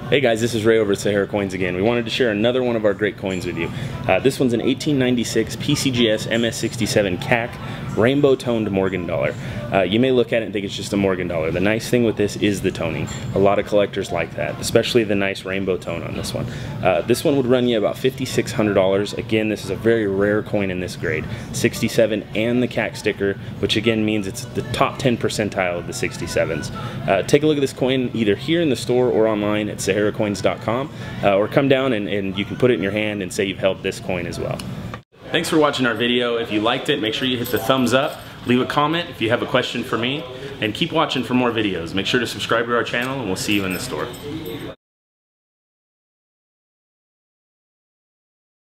Hey guys, this is Ray over at Sahara Coins again. We wanted to share another one of our great coins with you. This one's an 1896 PCGS MS67 CAC rainbow toned Morgan dollar. You may look at it and think it's just a Morgan dollar. The nice thing with this is the toning. A lot of collectors like that, especially the nice rainbow tone on this one. This one would run you about $5,600. Again, this is a very rare coin in this grade. 67 and the CAC sticker, which again means it's the top 10 percentile of the 67s. Take a look at this coin either here in the store or online at saharacoins.com, or come down and you can put it in your hand and say you've held this coin as well. Thanks for watching our video. If you liked it, make sure you hit the thumbs up, leave a comment if you have a question for me, and keep watching for more videos. Make sure to subscribe to our channel and we'll see you in the store.